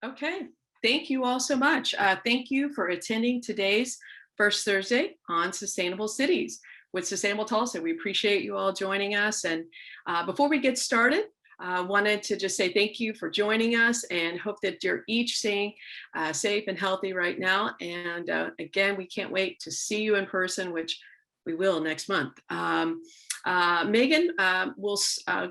Okay. Thank you all so much. Thank you for attending today's First Thursday on Sustainable Cities with Sustainable Tulsa. We appreciate you all joining us. And before we get started, I wanted to just say thank you for joining us and hope that you're each staying safe and healthy right now. And again, we can't wait to see you in person, which we will next month. Megan will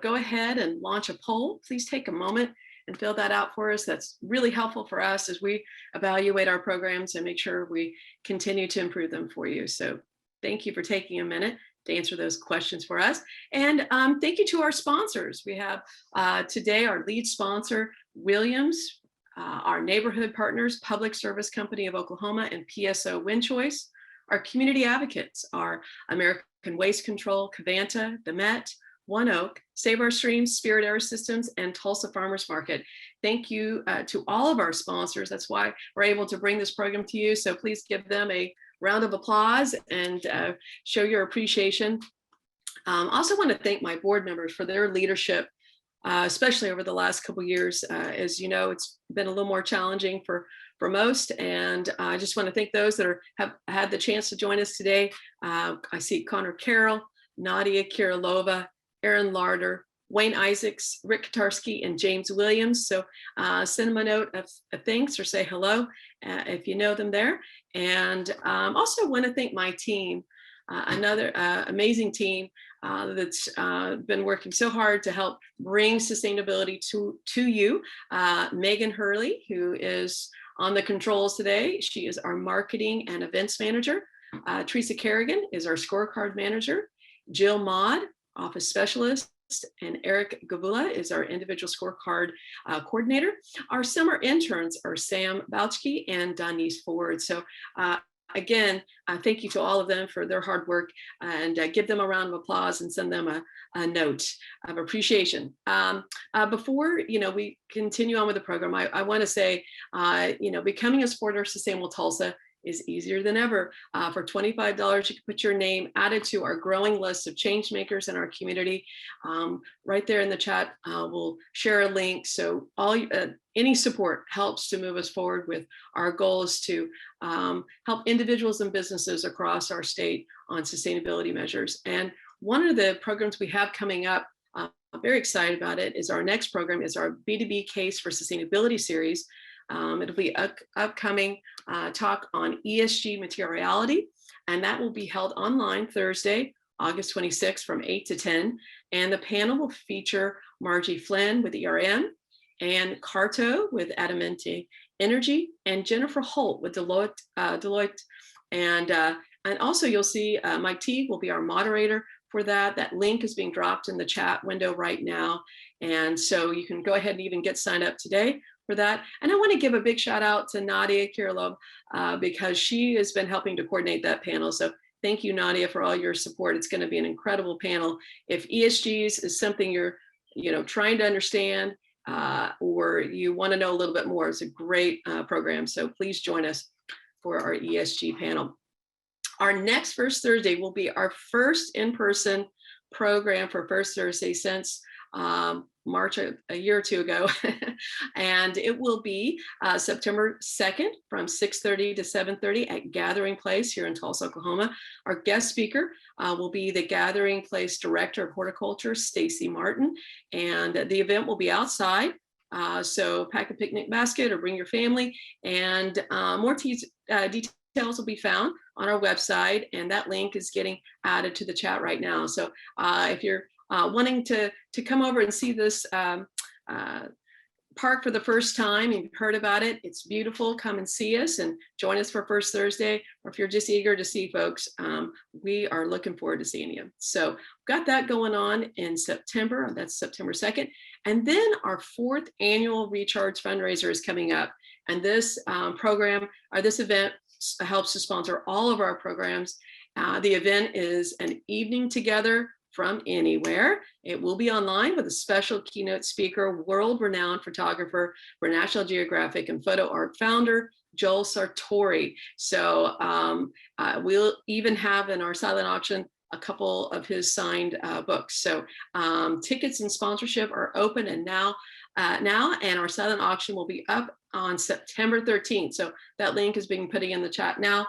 go ahead and launch a poll. Please take a moment and fill that out for us. That's really helpful for us as we evaluate our programs and make sure we continue to improve them for you. So thank you for taking a minute to answer those questions for us. And thank you to our sponsors. We have today our lead sponsor, Williams, our neighborhood partners, Public Service Company of Oklahoma and PSO Wind Choice. Our community advocates are American Waste Control, Cavanta, the Met, One Oak, Save Our Streams, Spirit Air Systems, and Tulsa Farmers Market. Thank you to all of our sponsors. That's why we're able to bring this program to you. So please give them a round of applause and show your appreciation. I also want to thank my board members for their leadership, especially over the last couple of years. As you know, it's been a little more challenging for most. And I just want to thank those that have had the chance to join us today. I see Connor Carroll, Nadia Kirilova, Aaron Larder, Wayne Isaacs, Rick Katarsky, and James Williams. So send them a note of thanks or say hello if you know them there. And also want to thank my team, another amazing team that's been working so hard to help bring sustainability to you. Megan Hurley, who is on the controls today. She is our marketing and events manager. Teresa Kerrigan is our scorecard manager. Jill Maud, office specialist, and Eric Gavula is our individual scorecard coordinator. Our summer interns are Sam Bouchke and Denise Ford. So again, thank you to all of them for their hard work, and give them a round of applause and send them a note of appreciation. Before we continue on with the program, I want to say, becoming a supporter of Sustainable Tulsa is easier than ever. For $25, you can put your name added to our growing list of change makers in our community. Right there in the chat, we'll share a link. So any support helps to move us forward with our goals to help individuals and businesses across our state on sustainability measures. And one of the programs we have coming up, I'm very excited about it, is our next program is our B2B Case for Sustainability series. It'll be upcoming talk on ESG materiality, and that will be held online Thursday, August 26th from 8 to 10. And the panel will feature Margie Flynn with ERM, and Carto with Adamante Energy, and Jennifer Holt with Deloitte. And also you'll see Mike Teague will be our moderator for that. That link is being dropped in the chat window right now. And so you can go ahead and even get signed up today for that. And I want to give a big shout out to Nadia Kirilov because she has been helping to coordinate that panel. So thank you, Nadia, for all your support. It's going to be an incredible panel. If ESGs is something you're trying to understand or you want to know a little bit more, it's a great program. So please join us for our ESG panel. Our next First Thursday will be our first in-person program for First Thursday since March, a year or two ago. And it will be September 2nd from 6:30 to 7:30 at Gathering Place here in Tulsa, Oklahoma. Our guest speaker will be the Gathering Place Director of Horticulture, Stacy Martin. And the event will be outside. So pack a picnic basket or bring your family. And more details will be found on our website. And that link is getting added to the chat right now. So if you're wanting to come over and see this park for the first time, you've heard about it, it's beautiful, come and see us and join us for First Thursday. Or if you're just eager to see folks, we are looking forward to seeing you. So we've got that going on in September, that's September 2nd. And then our 4th annual Recharge fundraiser is coming up. And this program, or this event, helps to sponsor all of our programs. The event is an evening together from anywhere. It will be online with a special keynote speaker, world-renowned photographer for National Geographic and photo art founder, Joel Sartori. So we'll even have in our silent auction a couple of his signed books. So tickets and sponsorship are open and now, and our silent auction will be up on September 13th. So that link is being put in the chat now.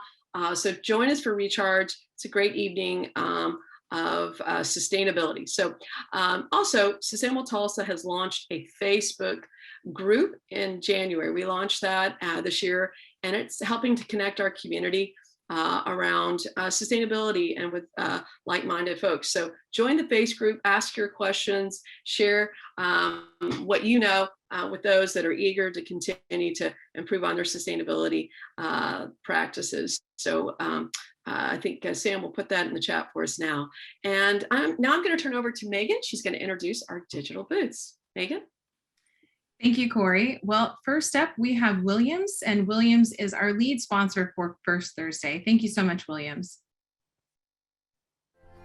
So join us for Recharge. It's a great evening of sustainability. So also, Sustainable Tulsa has launched a Facebook group in January. We launched that this year, and it's helping to connect our community around sustainability and with like-minded folks. So join the face group, ask your questions, share what you know with those that are eager to continue to improve on their sustainability practices. So I think Sam will put that in the chat for us now. And now I'm going to turn over to Megan. She's going to introduce our digital booths. Megan? Thank you, Corey. Well, first up, we have Williams, and Williams is our lead sponsor for First Thursday. Thank you so much, Williams.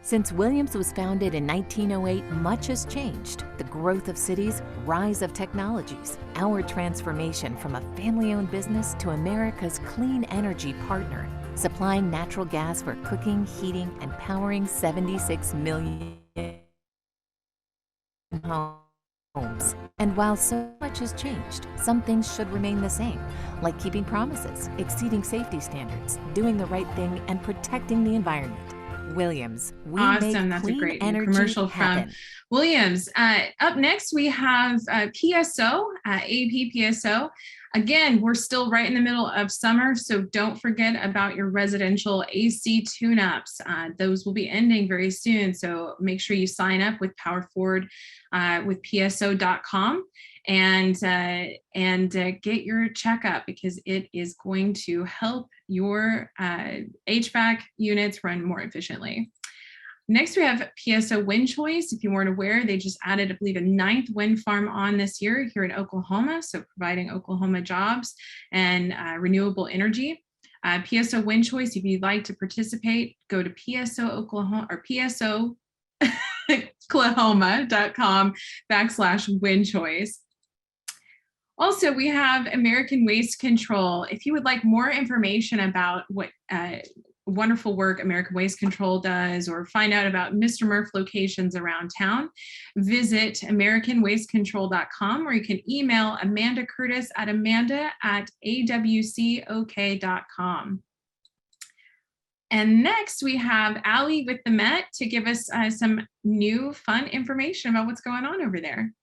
Since Williams was founded in 1908, much has changed. The growth of cities, rise of technologies, our transformation from a family-owned business to America's clean energy partner, supplying natural gas for cooking, heating, and powering 76 million homes. And while so much has changed, some things should remain the same, like keeping promises, exceeding safety standards, doing the right thing, and protecting the environment. Williams, we awesome. Make That's clean a great energy commercial happen. from Williams. Up next, we have PSO, AP PSO. Again, we're still right in the middle of summer, so don't forget about your residential AC tune-ups. Those will be ending very soon, so make sure you sign up with Power Forward with PSO.com and get your checkup, because it is going to help your HVAC units run more efficiently. Next, we have PSO Wind Choice. If you weren't aware, they just added, I believe, a 9th wind farm on this year here in Oklahoma, so providing Oklahoma jobs and renewable energy. PSO Wind Choice, if you'd like to participate, go to PSO Oklahoma or PSO Oklahoma.com/wind choice. Also, we have American Waste Control. If you would like more information about what wonderful work American Waste Control does, or find out about Mr. Murph locations around town, visit AmericanWasteControl.com, or you can email Amanda Curtis at amanda@awcok.com. And next we have Allie with the Met to give us some new fun information about what's going on over there.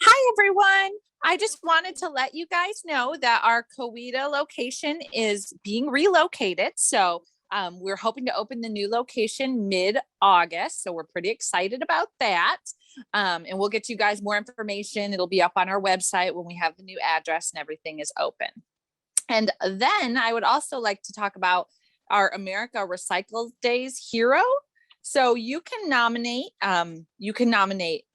Hi, everyone. I just wanted to let you guys know that our Coweta location is being relocated. So we're hoping to open the new location mid-August. So we're pretty excited about that. And we'll get you guys more information. It'll be up on our website when we have the new address and everything is open. And then I would also like to talk about our America Recycle Days Hero. So you can nominate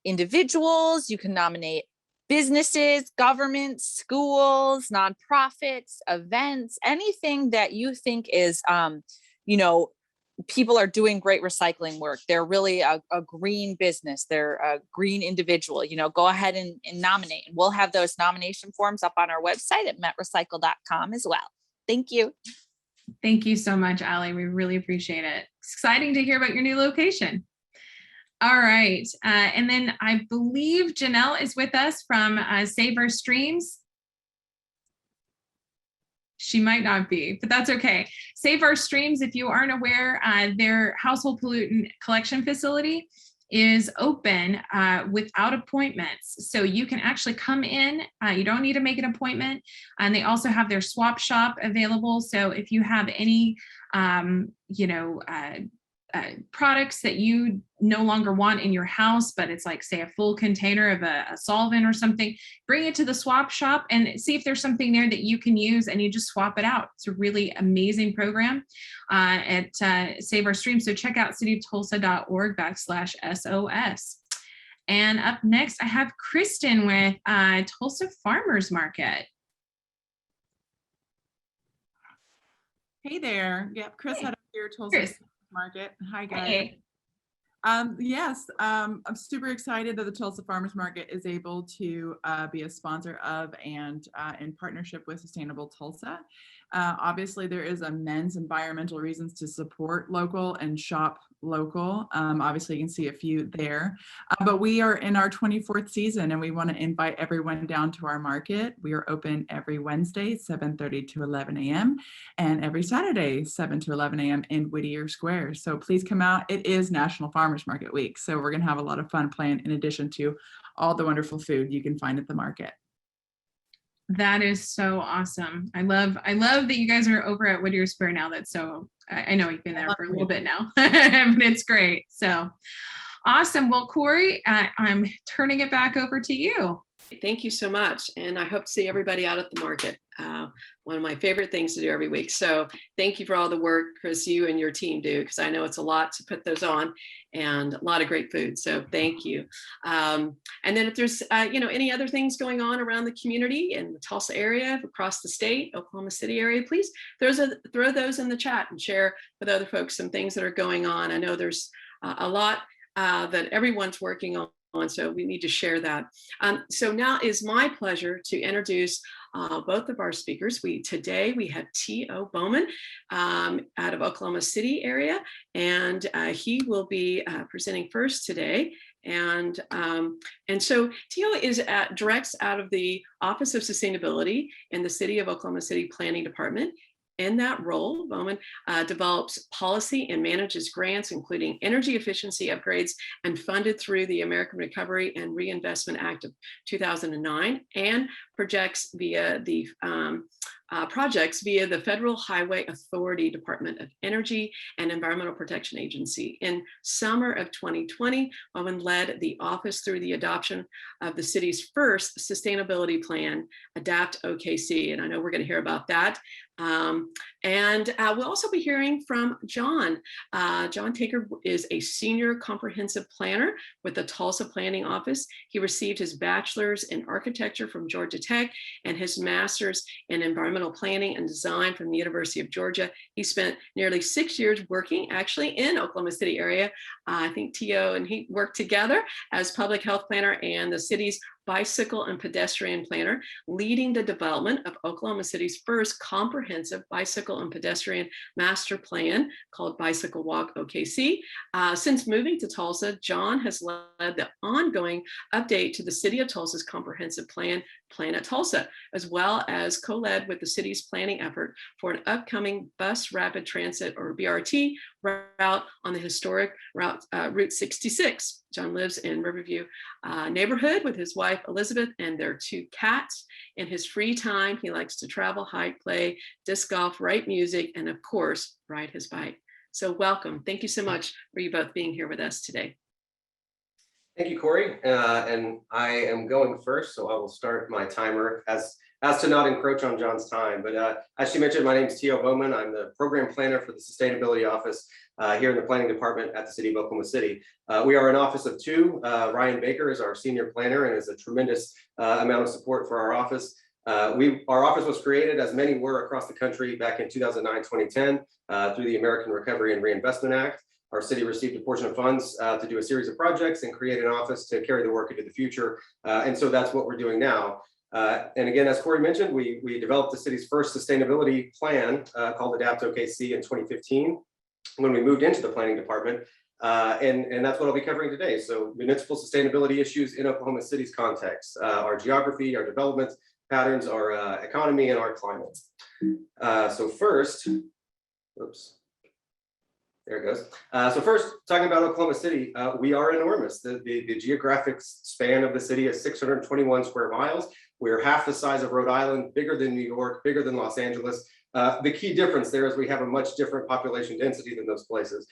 individuals, you can nominate businesses, governments, schools, nonprofits, events, anything that you think is, people are doing great recycling work. They're really a green business. They're a green individual, go ahead and nominate. And we'll have those nomination forms up on our website at metrecycle.com as well. Thank you. Thank you so much, Allie. We really appreciate it. It's exciting to hear about your new location. All right. And then I believe Janelle is with us from Save Our Streams. She might not be, but that's okay. Save Our Streams, if you aren't aware, their household pollutant collection facility is open without appointments. So you can actually come in, you don't need to make an appointment. And they also have their swap shop available. So if you have any, products that you no longer want in your house, but it's like, say, a full container of a solvent or something, bring it to the swap shop and see if there's something there that you can use, and you just swap it out. It's a really amazing program at Save Our Stream. So check out cityoftulsa.org/SOS. And up next, I have Kristen with Tulsa Farmers Market. Hey there. Yep, Chris had up here, Tulsa Market. Hi guys. Hey. Yes, I'm super excited that the Tulsa Farmers Market is able to be a sponsor of and in partnership with Sustainable Tulsa. Obviously, there is immense environmental reasons to support local and shop local. Obviously, you can see a few there, but we are in our 24th season and we want to invite everyone down to our market. We are open every Wednesday, 7:30 to 11 a.m. and every Saturday, 7 to 11 a.m. in Whittier Square. So please come out. It is National Farmers Market Week. So we're going to have a lot of fun playing in addition to all the wonderful food you can find at the market. That is so awesome. I love that you guys are over at Whittier Square now. That's so, I know you've been there for a little bit now, but it's great. So awesome. Well, Corey, I'm turning it back over to you. Thank you so much. And I hope to see everybody out at the market. One of my favorite things to do every week. So thank you for all the work, Chris, you and your team do, because I know it's a lot to put those on and a lot of great food. So thank you. And then if there's, any other things going on around the community in the Tulsa area, across the state, Oklahoma City area, please throw those in the chat and share with other folks some things that are going on. I know there's a lot that everyone's working on. So we need to share that. So now is my pleasure to introduce both of our speakers. Today we have T.O. Bowman out of Oklahoma City area, and he will be presenting first today. And so T.O. directs out of the Office of Sustainability in the City of Oklahoma City Planning Department. In that role, Bowman develops policy and manages grants, including energy efficiency upgrades and funded through the American Recovery and Reinvestment Act of 2009, and projects via the Federal Highway Authority Department of Energy and Environmental Protection Agency. In summer of 2020, Bowman led the office through the adoption of the city's first sustainability plan, ADAPT OKC, and I know we're going to hear about that. We'll also be hearing from John. John Tankard is a senior comprehensive planner with the Tulsa Planning Office. He received his bachelor's in architecture from Georgia Tech and his master's in environmental planning and design from the University of Georgia. He spent nearly 6 years working actually in Oklahoma City area. I think T.O. and he worked together as public health planner and the city's bicycle and pedestrian planner, leading the development of Oklahoma City's first comprehensive bicycle and pedestrian master plan called Bicycle Walk OKC. Since moving to Tulsa, John has led the ongoing update to the City of Tulsa's comprehensive plan, Planet Tulsa, as well as co-led with the city's planning effort for an upcoming bus rapid transit or BRT route on the historic Route 66. John lives in Riverview neighborhood with his wife Elizabeth and their 2 cats. In his free time, he likes to travel, hike, play disc golf, write music, and of course, ride his bike. So welcome. Thank you so much for you both being here with us today. Thank you, Corey. And I am going first, so I will start my timer as to not encroach on John's time. But as she mentioned, my name is T.O. Bowman. I'm the program planner for the Sustainability Office here in the Planning Department at the City of Oklahoma City. We are an office of 2. Ryan Baker is our senior planner and is a tremendous amount of support for our office. Our office was created, as many were across the country, back in 2009-2010 through the American Recovery and Reinvestment Act. Our city received a portion of funds to do a series of projects and create an office to carry the work into the future. And so that's what we're doing now. And again, as Corey mentioned, we developed the city's first sustainability plan called ADAPT OKC in 2015 when we moved into the planning department. And that's what I'll be covering today. So municipal sustainability issues in Oklahoma City's context, our geography, our development patterns, our economy, and our climate. So first, oops. There it goes. So first, talking about Oklahoma City, we are enormous. The geographic span of the city is 621 square miles. We're half the size of Rhode Island, bigger than New York, bigger than Los Angeles. The key difference there is we have a much different population density than those places.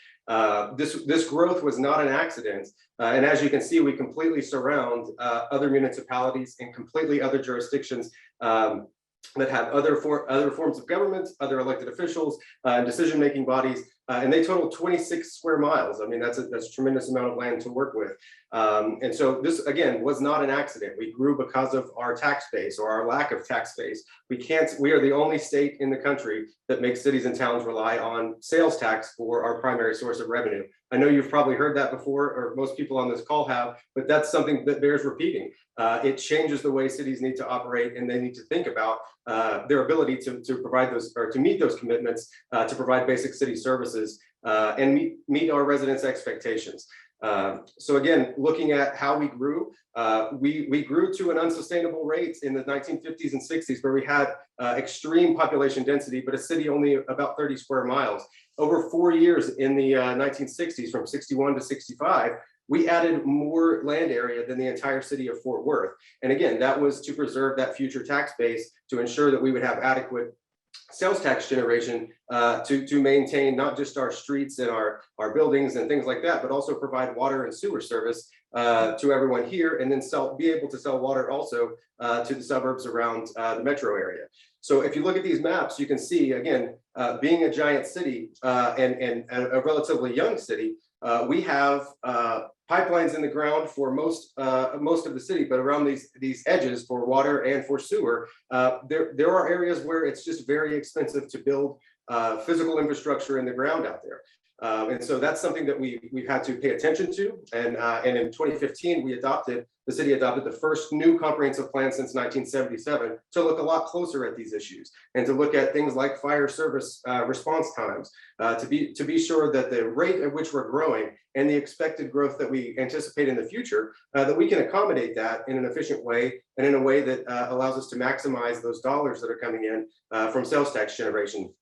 This growth was not an accident. And as you can see, we completely surround other municipalities and completely other jurisdictions that have other forms of government, other elected officials, decision-making bodies, and they total 26 square miles. I mean, that's a tremendous amount of land to work with. And so this, again, was not an accident. We grew because of our tax base or our lack of tax base. We are the only state in the country that makes cities and towns rely on sales tax for our primary source of revenue. I know you've probably heard that before, or most people on this call have, but that's something that bears repeating. It changes the way cities need to operate, and they need to think about their ability to provide those, or to meet those commitments, to provide basic city services and meet our residents' expectations. So again, looking at how we grew, we grew to an unsustainable rate in the 1950s and 60s, where we had extreme population density, but a city only about 30 square miles. Over 4 years in the 1960s, from 61 to 65, we added more land area than the entire city of Fort Worth. And again, that was to preserve that future tax base, to ensure that we would have adequate sales tax generation to maintain not just our streets and our buildings and things like that, but also provide water and sewer service to everyone here, and then be able to sell water also to the suburbs around the metro area. So if you look at these maps, you can see, again, being a giant city and a relatively young city, we have pipelines in the ground for most of the city, but around these edges for water and for sewer, there are areas where it's just very expensive to build physical infrastructure in the ground out there. And so that's something that we've had to pay attention to. And in 2015, the city adopted the first new comprehensive plan since 1977 to look a lot closer at these issues and to look at things like fire service response times, to be sure that the rate at which we're growing and the expected growth that we anticipate in the future, that we can accommodate that in an efficient way and in a way that allows us to maximize those dollars that are coming in from sales tax generation.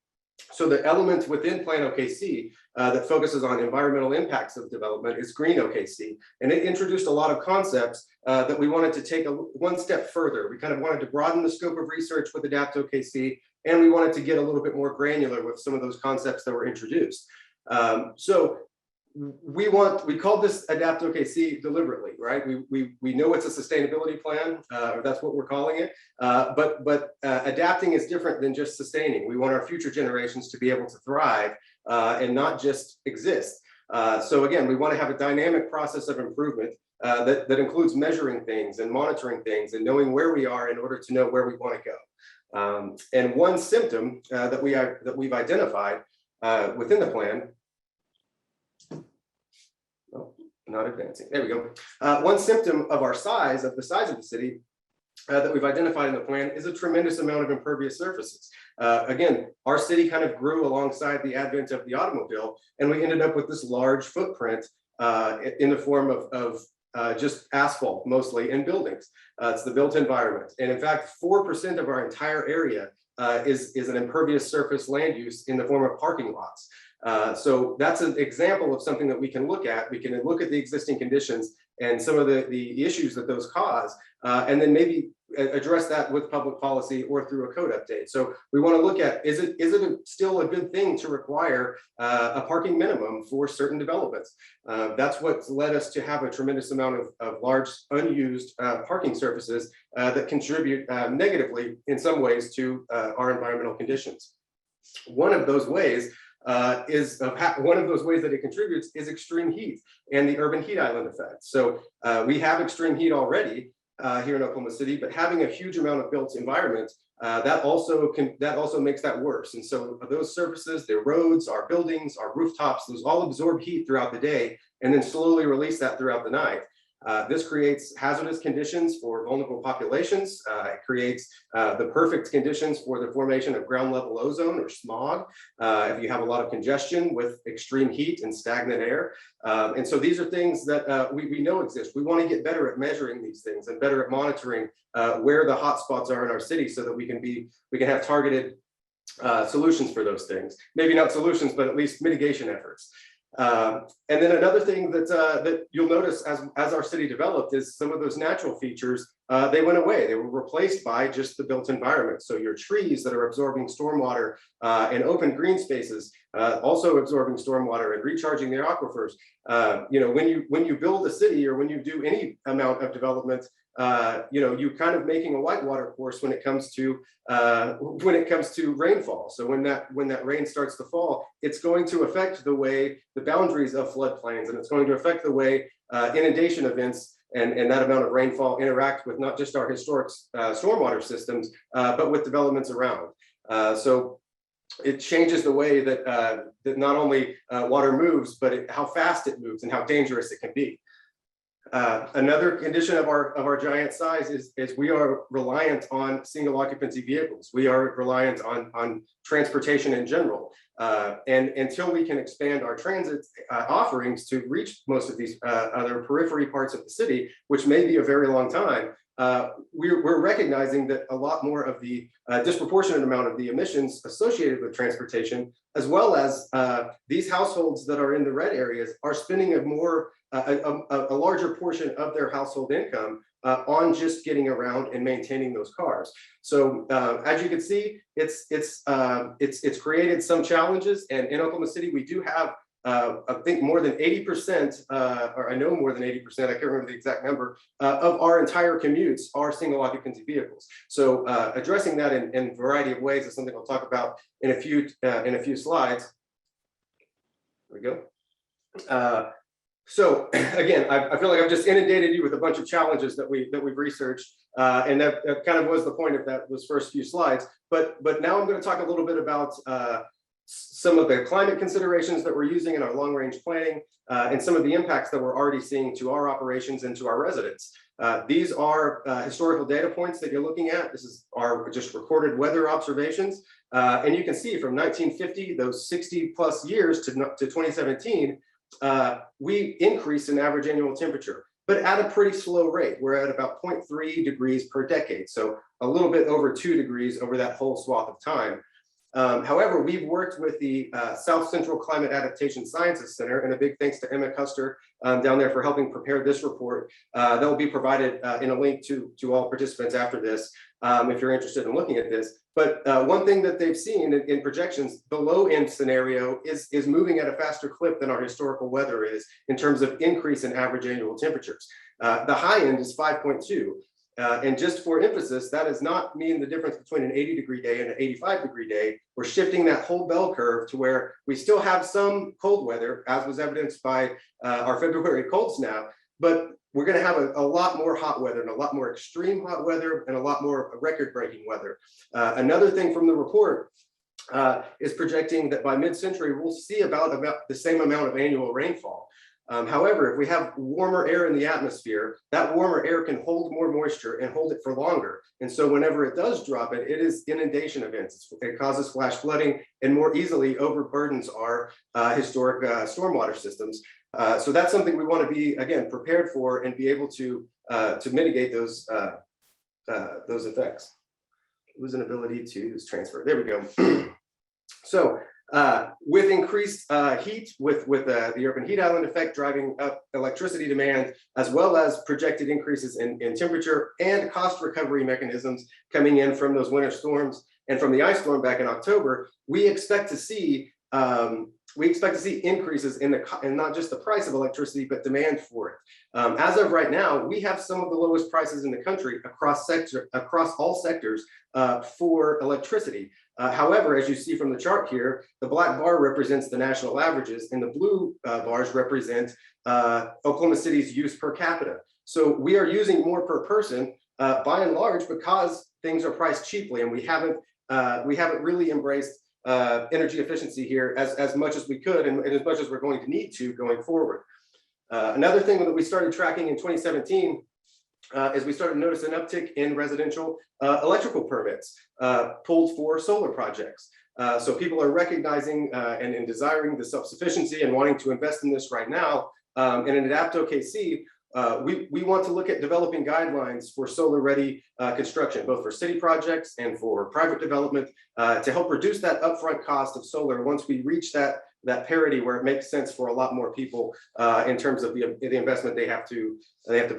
So the element within Plan OKC that focuses on environmental impacts of development is Green OKC. And it introduced a lot of concepts that we wanted to take one step further. We kind of wanted to broaden the scope of research with Adapt OKC, and we wanted to get a little bit more granular with some of those concepts that were introduced. So we called this Adapt OKC deliberately, right? We know it's a sustainability plan, or that's what we're calling it. But adapting is different than just sustaining. We want our future generations to be able to thrive and not just exist. So again, we want to have a dynamic process of improvement that includes measuring things and monitoring things and knowing where we are in order to know where we want to go. And one symptom that we've identified within the plan. Oh, not advancing. There we go. One symptom of the size of the city that we've identified in the plan is a tremendous amount of impervious surfaces. Again, our city kind of grew alongside the advent of the automobile, and we ended up with this large footprint in the form of just asphalt, mostly, and buildings. It's the built environment. And in fact, 4% of our entire area is an impervious surface land use in the form of parking lots. So that's an example of something that we can look at. We can look at the existing conditions and some of the issues that those cause, and then maybe address that with public policy or through a code update. So we want to look at, is it still a good thing to require a parking minimum for certain developments? That's what's led us to have a tremendous amount of large unused parking surfaces that contribute negatively in some ways to our environmental conditions. One of those ways that it contributes is extreme heat and the urban heat island effect. So we have extreme heat already here in Oklahoma City, but having a huge amount of built environment, that also makes that worse. And so those surfaces, their roads, our buildings, our rooftops, those all absorb heat throughout the day and then slowly release that throughout the night. This creates hazardous conditions for vulnerable populations. It creates the perfect conditions for the formation of ground level ozone or smog, if you have a lot of congestion with extreme heat and stagnant air. And so these are things that we know exist. We want to get better at measuring these things and better at monitoring where the hot spots are in our city so that we can have targeted solutions for those things. Maybe not solutions, but at least mitigation efforts. And then another thing that you'll notice as our city developed is some of those natural features, they went away. They were replaced by just the built environment. So your trees that are absorbing stormwater and open green spaces, also absorbing stormwater and recharging their aquifers. When you build a city or when you do any amount of development, you're kind of making a whitewater course when it comes to rainfall. So when that rain starts to fall, it's going to affect the way the boundaries of floodplains, and it's going to affect the way inundation events and that amount of rainfall interact with not just our historic stormwater systems, but with developments around. So it changes the way that not only water moves, but how fast it moves and how dangerous it can be. Another condition of our giant size is we are reliant on single occupancy vehicles. We are reliant on transportation in general. And until we can expand our transit offerings to reach most of these other periphery parts of the city, which may be a very long time, we're recognizing that a lot more of the disproportionate amount of the emissions associated with transportation, as well as these households that are in the red areas, are spending a larger portion of their household income on just getting around and maintaining those cars. So as you can see, it's created some challenges, and in Oklahoma City we do have I think more than 80%, or I know more than 80%, I can't remember the exact number, of our entire commutes are single occupancy vehicles. So addressing that in a variety of ways is something I'll talk about in a few slides. There we go. So again, I feel like I've just inundated you with a bunch of challenges that we've researched, and that kind of was the point of those first few slides. But now I'm going to talk a little bit about some of the climate considerations that we're using in our long-range planning, and some of the impacts that we're already seeing to our operations and to our residents. These are historical data points that you're looking at. This is our just recorded weather observations. And you can see from 1950, those 60 plus years to 2017, we increased in average annual temperature, but at a pretty slow rate. We're at about 0.3 degrees per decade. So a little bit over 2 degrees over that whole swath of time. However, we've worked with the South Central Climate Adaptation Sciences Center, and a big thanks to Emma Custer down there for helping prepare this report. That will be provided in a link to all participants after this, if you're interested in looking at this. But one thing that they've seen in projections, the low end scenario is moving at a faster clip than our historical weather is in terms of increase in average annual temperatures. The high end is 5.2. And just for emphasis, that does not mean the difference between an 80-degree day and an 85-degree day. We're shifting that whole bell curve to where we still have some cold weather, as was evidenced by our February cold snap, but we're going to have a lot more hot weather and a lot more extreme hot weather and a lot more record-breaking weather. Another thing from the report is projecting that by mid-century, we'll see about the same amount of annual rainfall. However, if we have warmer air in the atmosphere, that warmer air can hold more moisture and hold it for longer. And so whenever it does drop it, it is inundation events. It causes flash flooding and more easily overburdens our historic stormwater systems. So that's something we want to be, again, prepared for and be able to mitigate those effects. Lose an ability to use transfer. There we go. So with increased heat, with the urban heat island effect driving up electricity demand, as well as projected increases in temperature and cost recovery mechanisms coming in from those winter storms and from the ice storm back in October, we expect to see increases in not just the price of electricity, but demand for it. As of right now, we have some of the lowest prices in the country across all sectors for electricity. However, as you see from the chart here, the black bar represents the national averages and the blue bars represent Oklahoma City's use per capita. So we are using more per person by and large because things are priced cheaply, and we haven't really embraced energy efficiency here as much as we could and as much as we're going to need to going forward. Another thing that we started tracking in 2017 is we started to notice an uptick in residential electrical permits pulled for solar projects. So people are recognizing and desiring the self-sufficiency and wanting to invest in this right now. And in Adapt OKC, we want to look at developing guidelines for solar-ready construction, both for city projects and for private development, to help reduce that upfront cost of solar once we reach that parity where it makes sense for a lot more people in terms of the investment they have to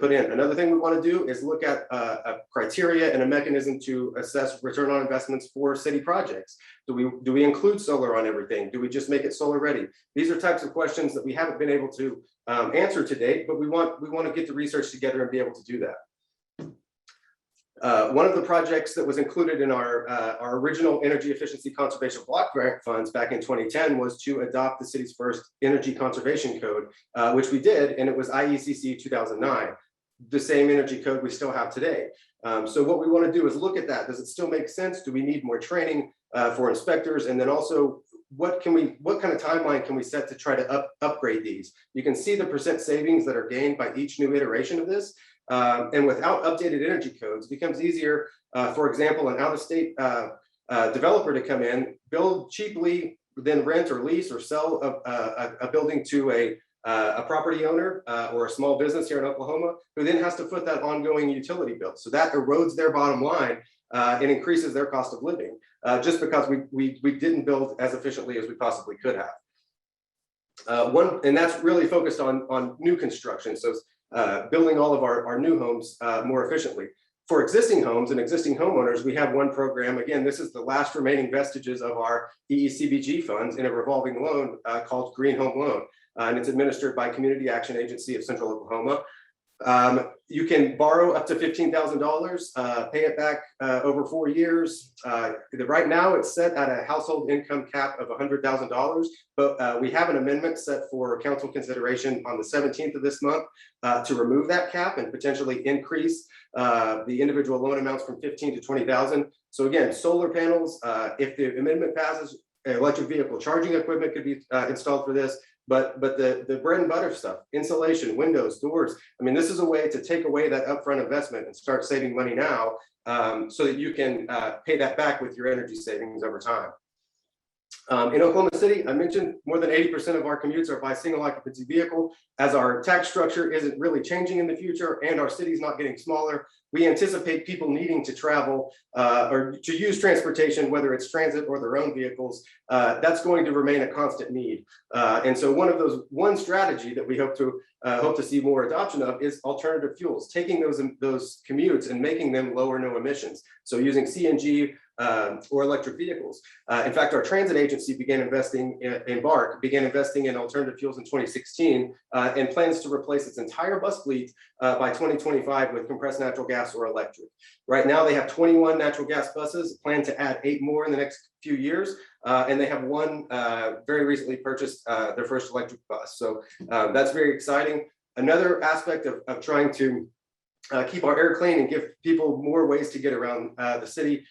put in. Another thing we want to do is look at a criteria and a mechanism to assess return on investments for city projects. Do we include solar on everything? Do we just make it solar ready? These are types of questions that we haven't been able to answer to date, but we want to get the research together and be able to do that. One of the projects that was included in our original energy efficiency conservation block grant funds back in 2010 was to adopt the city's first energy conservation code, which we did, and it was IECC 2009, the same energy code we still have today. So what we want to do is look at that. Does it still make sense? Do we need more training for inspectors? And then also, what kind of timeline can we set to try to upgrade these? You can see the percent savings that are gained by each new iteration of this. And without updated energy codes, it becomes easier, for example, an out-of-state developer to come in, build cheaply, then rent or lease or sell a building to a property owner or a small business here in Oklahoma, who then has to foot that ongoing utility bill. So that erodes their bottom line and increases their cost of living, just because we didn't build as efficiently as we possibly could have. And that's really focused on new construction. So building all of our new homes more efficiently. For existing homes and existing homeowners, we have one program. Again, this is the last remaining vestiges of our EECBG funds in a revolving loan called Green Home Loan. And it's administered by Community Action Agency of Central Oklahoma. You can borrow up to $15,000, pay it back over 4 years. Right now, it's set at a household income cap of $100,000, but we have an amendment set for council consideration on the 17th of this month to remove that cap and potentially increase the individual loan amounts from 15 to 20,000. So again, solar panels, if the amendment passes, electric vehicle charging equipment could be installed for this. But the bread and butter stuff, insulation, windows, doors, I mean, this is a way to take away that upfront investment and start saving money now so that you can pay that back with your energy savings over time. In Oklahoma City, I mentioned more than 80% of our commutes are by single occupancy vehicle. As our tax structure isn't really changing in the future and our city's not getting smaller, we anticipate people needing to travel or to use transportation, whether it's transit or their own vehicles. That's going to remain a constant need. And so one strategy that we hope to see more adoption of is alternative fuels, taking those commutes and making them low or no emissions. So using CNG or electric vehicles. In fact, our transit agency began investing in alternative fuels in 2016 and plans to replace its entire bus fleet by 2025 with compressed natural gas or electric. Right now, they have 21 natural gas buses, plan to add 8 more in the next few years, and they have one very recently purchased their first electric bus. So that's very exciting. Another aspect of trying to keep our air clean and give people more ways to get around the city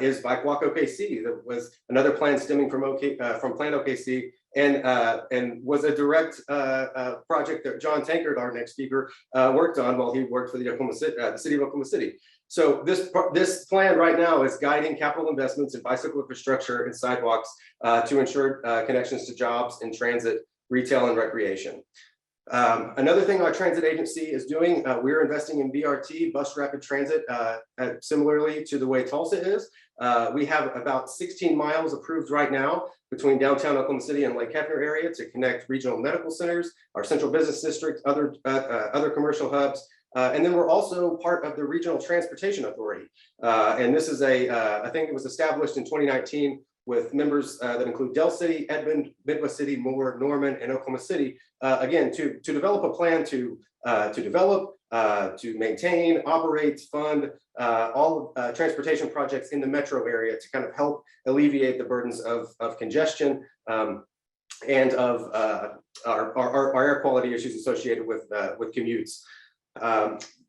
is Bike Walk OKC. That was another plan stemming from Plan OKC and was a direct project that John Tankard, our next speaker, worked on while he worked for the city of Oklahoma City. So this plan right now is guiding capital investments in bicycle infrastructure and sidewalks to ensure connections to jobs in transit, retail, and recreation. Another thing our transit agency is doing, we're investing in BRT, bus rapid transit, similarly to the way Tulsa is. We have about 16 miles approved right now between downtown Oklahoma City and Lake Hefner area to connect regional medical centers, our central business district, other commercial hubs. And then we're also part of the Regional Transportation Authority. And this is I think it was established in 2019 with members that include Del City, Edmond, Midwest City, Moore, Norman, and Oklahoma City, again, to develop a plan to maintain, operate, fund all transportation projects in the metro area to kind of help alleviate the burdens of congestion and of our air quality issues associated with commutes.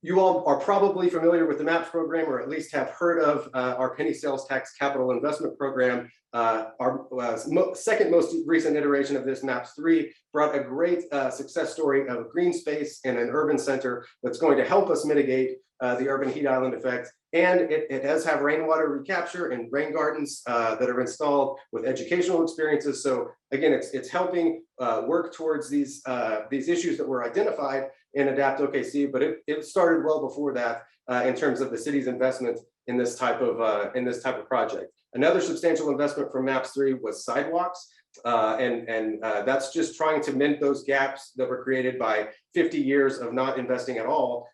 You all are probably familiar with the MAPS program, or at least have heard of our penny sales tax capital investment program. Our second most recent iteration of this, MAPS 3, brought a great success story of green space in an urban center that's going to help us mitigate the urban heat island effect. And it does have rainwater recapture and rain gardens that are installed with educational experiences. So again, it's helping work towards these issues that were identified in Adapt OKC, but it started well before that in terms of the city's investment in this type of project. Another substantial investment from MAPS 3 was sidewalks, and that's just trying to mend those gaps that were created by 50 years of not investing at all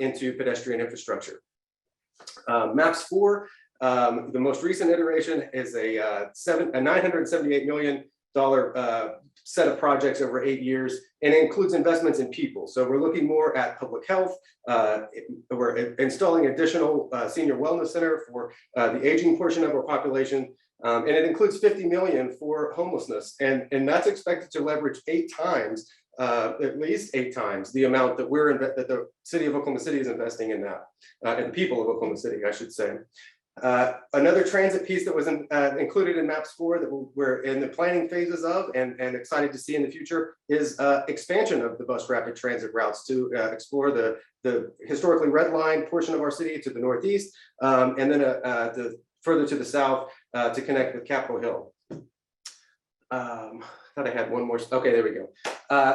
into pedestrian infrastructure. MAPS 4, the most recent iteration, is a $978 million set of projects over 8 years, and it includes investments in people. So we're looking more at public health. We're installing additional senior wellness center for the aging portion of our population. And it includes $50 million for homelessness. And that's expected to leverage 8 times, at least 8 times the amount that that the city of Oklahoma City is investing in that, and the people of Oklahoma City, I should say. Another transit piece that was included in MAPS 4 that we're in the planning phases of and excited to see in the future is expansion of the bus rapid transit routes to explore the historically red line portion of our city to the northeast, and then further to the south to connect with Capitol Hill. Thought I had one more. Okay, there we go.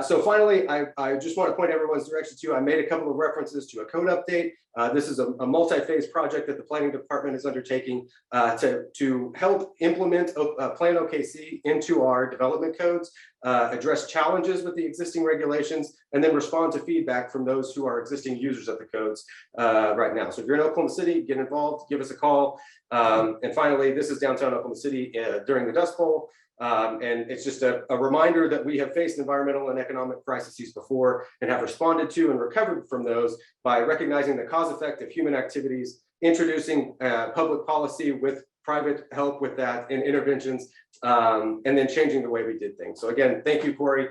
So finally, I just want to point everyone's direction to, I made a couple of references to a code update. This is a multi-phase project that the planning department is undertaking to help implement Plan OKC into our development codes, address challenges with the existing regulations, and then respond to feedback from those who are existing users of the codes right now. So if you're in Oklahoma City, get involved, give us a call. And finally, this is downtown Oklahoma City during the Dust Bowl. And it's just a reminder that we have faced environmental and economic crises before and have responded to and recovered from those by recognizing the cause effect of human activities, introducing public policy with private help with that and interventions, and then changing the way we did things. So again, thank you, Corey.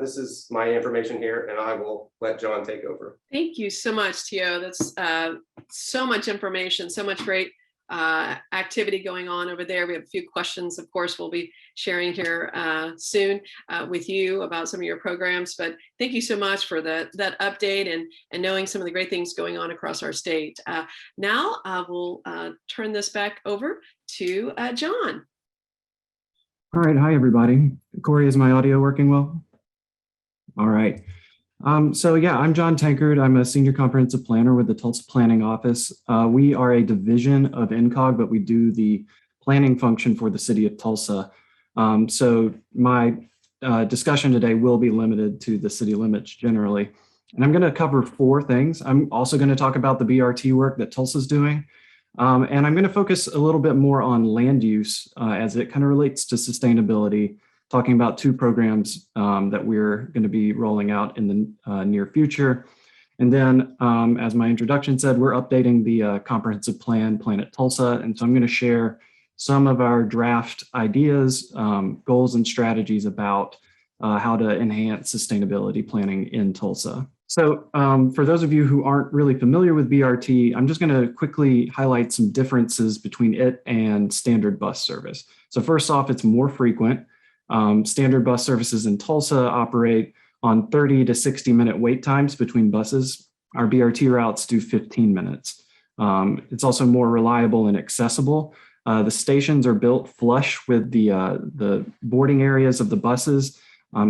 This is my information here, and I will let John take over. Thank you so much, Tio. That's so much information, so much great activity going on over there. We have a few questions, of course, we'll be sharing here soon with you about some of your programs, but thank you so much for that update and knowing some of the great things going on across our state. Now we'll turn this back over to John. All right, hi everybody. Corey, is my audio working well? All right. So yeah, I'm John Tankard. I'm a senior comprehensive planner with the Tulsa Planning Office. We are a division of NCOG, but we do the planning function for the city of Tulsa. So my discussion today will be limited to the city limits generally. And I'm going to cover 4 things. I'm also going to talk about the BRT work that Tulsa's doing. And I'm going to focus a little bit more on land use as it kind of relates to sustainability, talking about 2 programs that we're going to be rolling out in the near future. And then, as my introduction said, we're updating the comprehensive plan at Tulsa. And so I'm going to share some of our draft ideas, goals, and strategies about how to enhance sustainability planning in Tulsa. So for those of you who aren't really familiar with BRT, I'm just going to quickly highlight some differences between it and standard bus service. So first off, it's more frequent. Standard bus services in Tulsa operate on 30 to 60-minute wait times between buses. Our BRT routes do 15 minutes. It's also more reliable and accessible. The stations are built flush with the boarding areas of the buses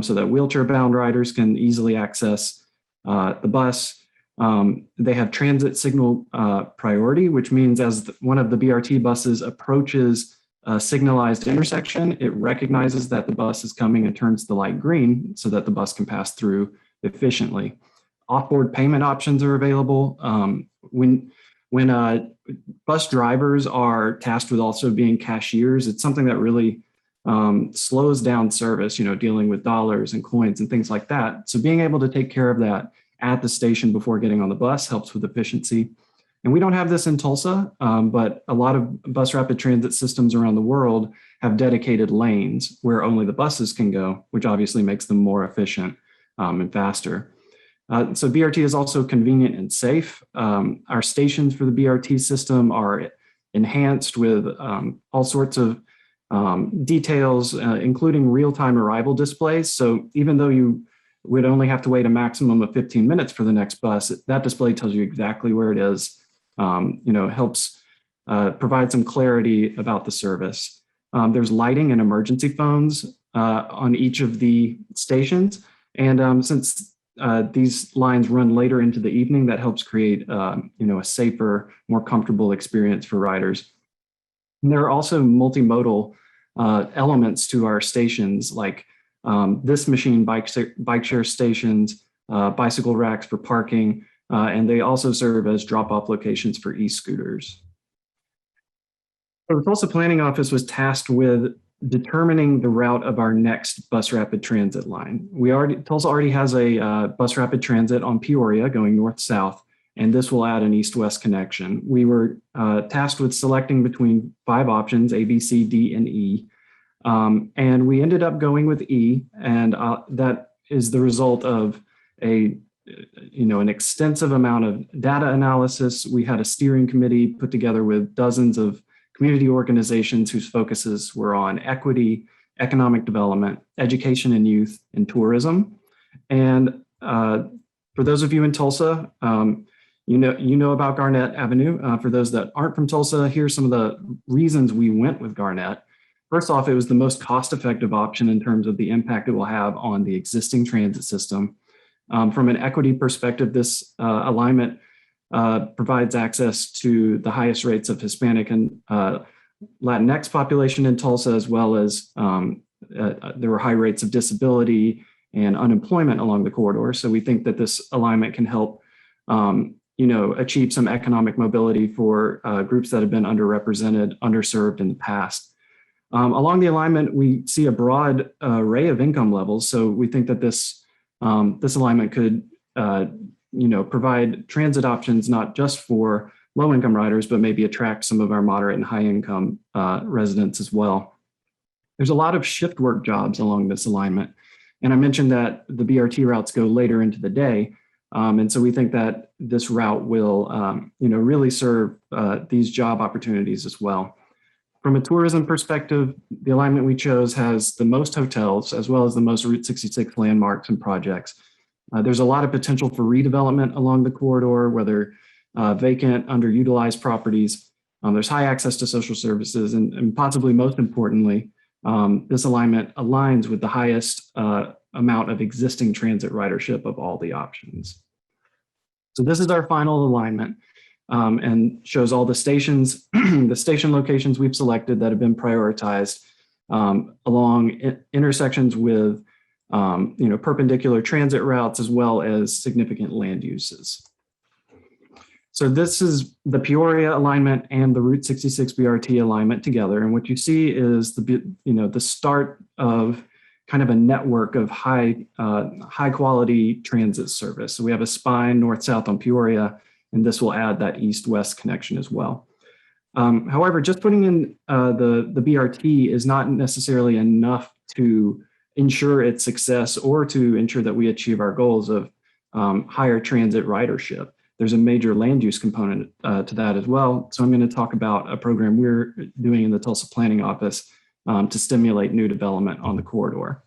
so that wheelchair-bound riders can easily access the bus. They have transit signal priority, which means as one of the BRT buses approaches a signalized intersection, it recognizes that the bus is coming and turns the light green so that the bus can pass through efficiently. Off-board payment options are available. When bus drivers are tasked with also being cashiers, it's something that really slows down service, dealing with dollars and coins and things like that. So being able to take care of that at the station before getting on the bus helps with efficiency. And we don't have this in Tulsa, but a lot of bus rapid transit systems around the world have dedicated lanes where only the buses can go, which obviously makes them more efficient and faster. So BRT is also convenient and safe. Our stations for the BRT system are enhanced with all sorts of details, including real-time arrival displays. So even though you would only have to wait a maximum of 15 minutes for the next bus, that display tells you exactly where it is. Helps provide some clarity about the service. There's lighting and emergency phones on each of the stations. And since these lines run later into the evening, that helps create, a safer, more comfortable experience for riders. And there are also multimodal elements to our stations, like this machine bike share stations, bicycle racks for parking, and they also serve as drop-off locations for e-scooters. So the Tulsa Planning Office was tasked with determining the route of our next bus rapid transit line. Tulsa already has a bus rapid transit on Peoria going north-south, and this will add an east-west connection. We were tasked with selecting between 5 options, A, B, C, D, and E, and we ended up going with E, and that is the result of a an extensive amount of data analysis. We had a steering committee put together with dozens of community organizations whose focuses were on equity, economic development, education and youth, and tourism. And for those of you in Tulsa, you know about Garnett Avenue. For those that aren't from Tulsa, here's some of the reasons we went with Garnett. First off, it was the most cost-effective option in terms of the impact it will have on the existing transit system. From an equity perspective, this alignment provides access to the highest rates of Hispanic and Latinx population in Tulsa, as well as there were high rates of disability and unemployment along the corridor. So we think that this alignment can help achieve some economic mobility for groups that have been underrepresented, underserved in the past. Along the alignment, we see a broad array of income levels. So we think that this alignment could provide transit options not just for low-income riders, but maybe attract some of our moderate and high-income residents as well. There's a lot of shift work jobs along this alignment. And I mentioned that the BRT routes go later into the day. And so we think that this route will really serve these job opportunities as well. From a tourism perspective, the alignment we chose has the most hotels as well as the most Route 66 landmarks and projects. There's a lot of potential for redevelopment along the corridor, whether vacant, underutilized properties. There's high access to social services, and possibly most importantly, this alignment aligns with the highest amount of existing transit ridership of all the options. So this is our final alignment. And shows all the stations, the station locations we've selected that have been prioritized along intersections with perpendicular transit routes as well as significant land uses. So this is the Peoria alignment and the Route 66 BRT alignment together. And what you see is the start of kind of a network of high quality transit service. So we have a spine north-south on Peoria, and this will add that east-west connection as well. However, just putting in the BRT is not necessarily enough to ensure its success or to ensure that we achieve our goals of higher transit ridership. There's a major land use component to that as well. So I'm going to talk about a program we're doing in the Tulsa Planning Office to stimulate new development on the corridor.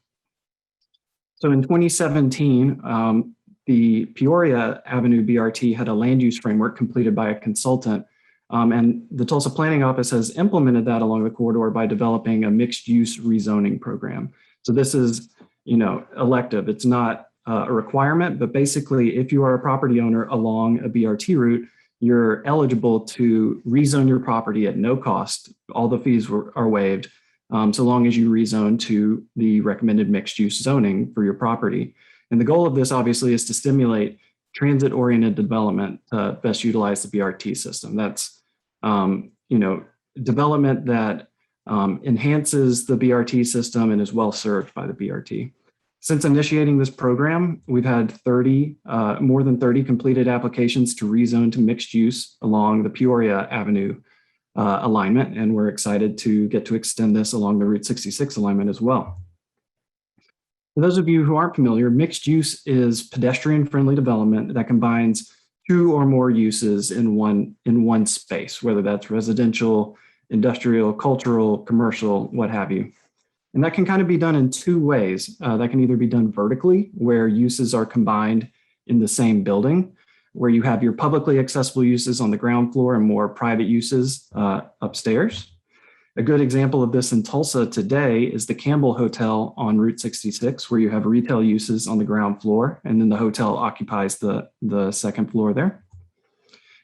So in 2017, the Peoria Avenue BRT had a land use framework completed by a consultant, and the Tulsa Planning Office has implemented that along the corridor by developing a mixed use rezoning program. So this is, elective. It's not a requirement, but basically if you are a property owner along a BRT route, you're eligible to rezone your property at no cost. All the fees are waived, so long as you rezone to the recommended mixed use zoning for your property. And the goal of this obviously is to stimulate transit-oriented development to best utilize the BRT system. That's, development that enhances the BRT system and is well served by the BRT. Since initiating this program, we've had more than 30 completed applications to rezone to mixed use along the Peoria Avenue alignment, and we're excited to get to extend this along the Route 66 alignment as well. For those of you who aren't familiar, mixed use is pedestrian-friendly development that combines two or more uses in one space, whether that's residential, industrial, cultural, commercial, what have you. And that can kind of be done in two ways. That can either be done vertically, where uses are combined in the same building, where you have your publicly accessible uses on the ground floor and more private uses upstairs. A good example of this in Tulsa today is the Campbell Hotel on Route 66, where you have retail uses on the ground floor, and then the hotel occupies the second floor there.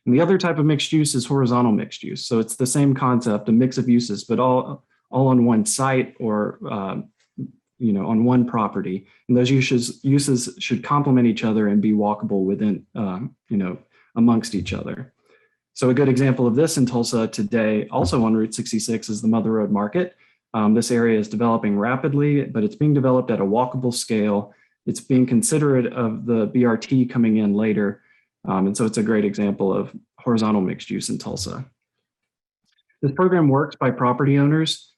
And the other type of mixed use is horizontal mixed use. So it's the same concept, a mix of uses, but all on one site or on one property. And those uses should complement each other and be walkable within, amongst each other. So a good example of this in Tulsa today, also on Route 66, is the Mother Road Market. This area is developing rapidly, but it's being developed at a walkable scale. It's being considerate of the BRT coming in later. And so it's a great example of horizontal mixed use in Tulsa. This program works by property owners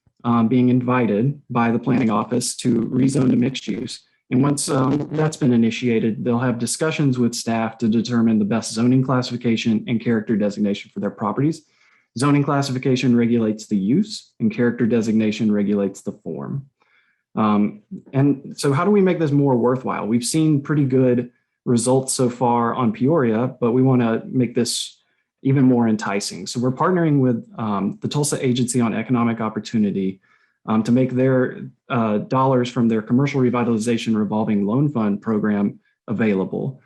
being invited by the planning office to rezone to mixed use. And once that's been initiated, they'll have discussions with staff to determine the best zoning classification and character designation for their properties. Zoning classification regulates the use and character designation regulates the form. And so how do we make this more worthwhile? We've seen pretty good results so far on Peoria, but we want to make this even more enticing. So we're partnering with the Tulsa Agency on Economic Opportunity to make their dollars from their commercial revitalization revolving loan fund program available.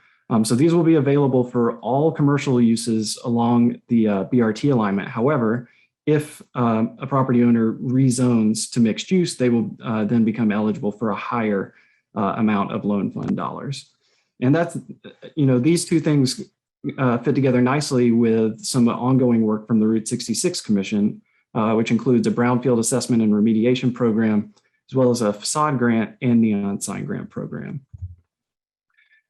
So these will be available for all commercial uses along the BRT alignment. However, if a property owner rezones to mixed use, they will then become eligible for a higher amount of loan fund dollars. And that's, these two things fit together nicely with some ongoing work from the Route 66 Commission, which includes a brownfield assessment and remediation program, as well as a facade grant and neon sign grant program.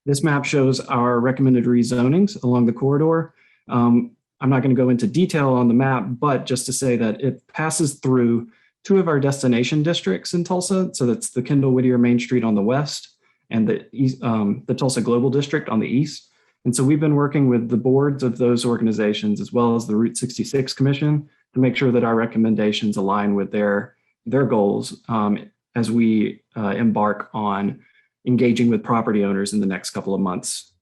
This map shows our recommended rezonings along the corridor. I'm not going to go into detail on the map, but just to say that it passes through two of our destination districts in Tulsa. So that's the Kendall Whittier Main Street on the west and the Tulsa Global District on the east. And so we've been working with the boards of those organizations as well as the Route 66 Commission to make sure that our recommendations align with their goals as we embark on engaging with property owners in the next couple of months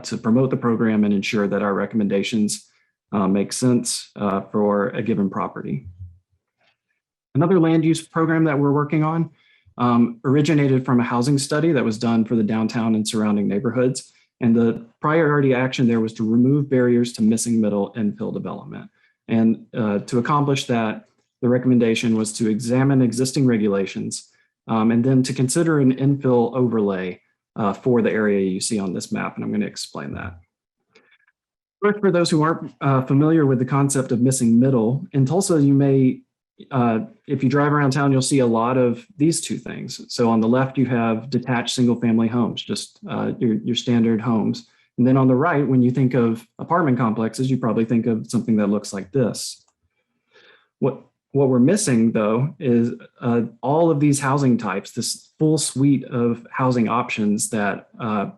to promote the program and ensure that our recommendations make sense for a given property. Another land use program that we're working on originated from a housing study that was done for the downtown and surrounding neighborhoods. And the priority action there was to remove barriers to missing middle infill development. And to accomplish that, the recommendation was to examine existing regulations and then to consider an infill overlay for the area you see on this map. And I'm going to explain that. First, for those who aren't familiar with the concept of missing middle, in Tulsa, you may, if you drive around town, you'll see a lot of these two things. So on the left, you have detached single family homes, just your standard homes. And then on the right, when you think of apartment complexes, you probably think of something that looks like this. What we're missing, though, is all of these housing types, this full suite of housing options that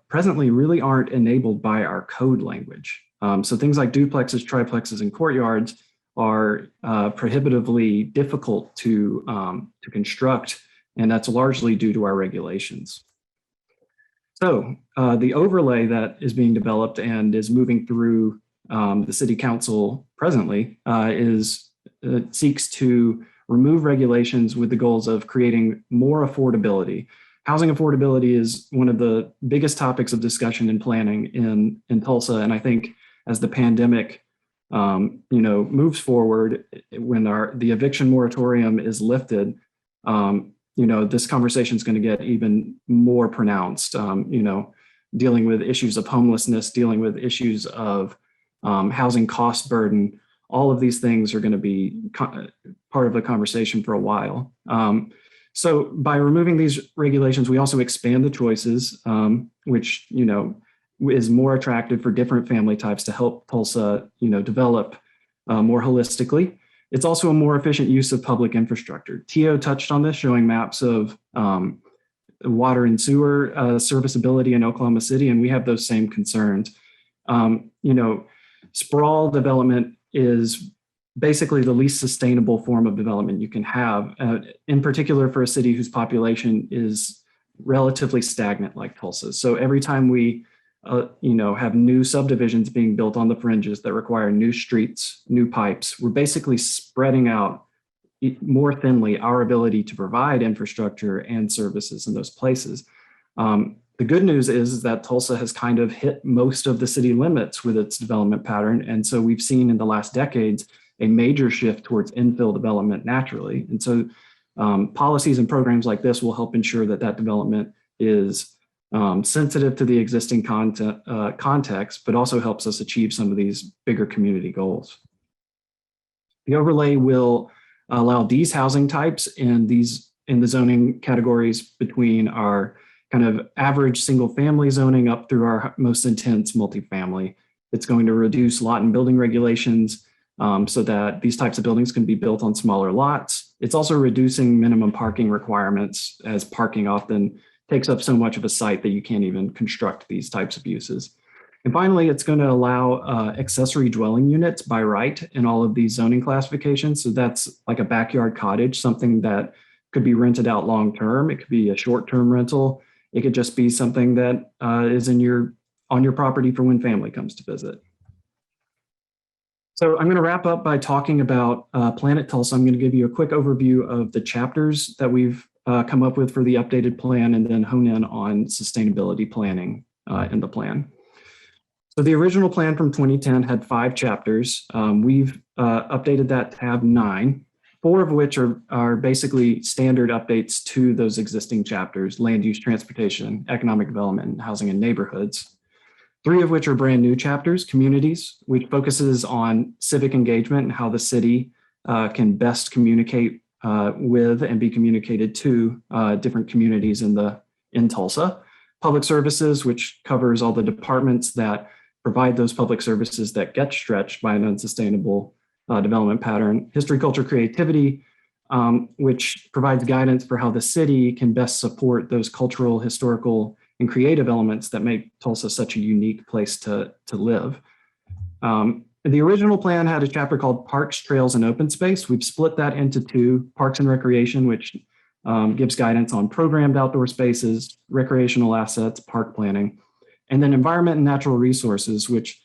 presently really aren't enabled by our code language. So things like duplexes, triplexes, and courtyards are prohibitively difficult to construct, and that's largely due to our regulations. So the overlay that is being developed and is moving through the City Council presently seeks to remove regulations with the goals of creating more affordability. Housing affordability is one of the biggest topics of discussion and planning in Tulsa, and I think as the pandemic moves forward, when the eviction moratorium is lifted, this conversation is going to get even more pronounced, dealing with issues of homelessness, dealing with issues of housing cost burden. All of these things are going to be part of the conversation for a while. So by removing these regulations, we also expand the choices, which, is more attractive for different family types to help Tulsa, develop more holistically. It's also a more efficient use of public infrastructure. Tio touched on this, showing maps of water and sewer serviceability in Oklahoma City, and we have those same concerns. Sprawl development is basically the least sustainable form of development you can have, in particular for a city whose population is relatively stagnant like Tulsa. So every time we have new subdivisions being built on the fringes that require new streets, new pipes, we're basically spreading out more thinly our ability to provide infrastructure and services in those places. The good news is that Tulsa has kind of hit most of the city limits with its development pattern. And so we've seen in the last decades a major shift towards infill development naturally. And so policies and programs like this will help ensure that that development is sensitive to the existing context, but also helps us achieve some of these bigger community goals. The overlay will allow these housing types in the zoning categories between our kind of average single family zoning up through our most intense multifamily. It's going to reduce lot and building regulations so that these types of buildings can be built on smaller lots. It's also reducing minimum parking requirements, as parking often takes up so much of a site that you can't even construct these types of uses. And finally, it's going to allow accessory dwelling units by right in all of these zoning classifications. So that's like a backyard cottage, something that could be rented out long-term. It could be a short-term rental. It could just be something that is on your property for when family comes to visit. So I'm going to wrap up by talking about Planet Tulsa. I'm going to give you a quick overview of the chapters that we've come up with for the updated plan, and then hone in on sustainability planning in the plan. So the original plan from 2010 had 5 chapters. We've updated that to have 9, 4 of which are basically standard updates to those existing chapters: land use, transportation, economic development, housing, and neighborhoods. 3 of which are brand new chapters: communities, which focuses on civic engagement and how the city can best communicate with and be communicated to different communities in Tulsa. Public services, which covers all the departments that provide those public services that get stretched by an unsustainable development pattern. History, culture, creativity, which provides guidance for how the city can best support those cultural, historical, and creative elements that make Tulsa such a unique place to live. The original plan had a chapter called Parks, Trails, and Open Space. We've split that into 2: Parks and Recreation, which gives guidance on programmed outdoor spaces, recreational assets, park planning, and then Environment and Natural Resources, which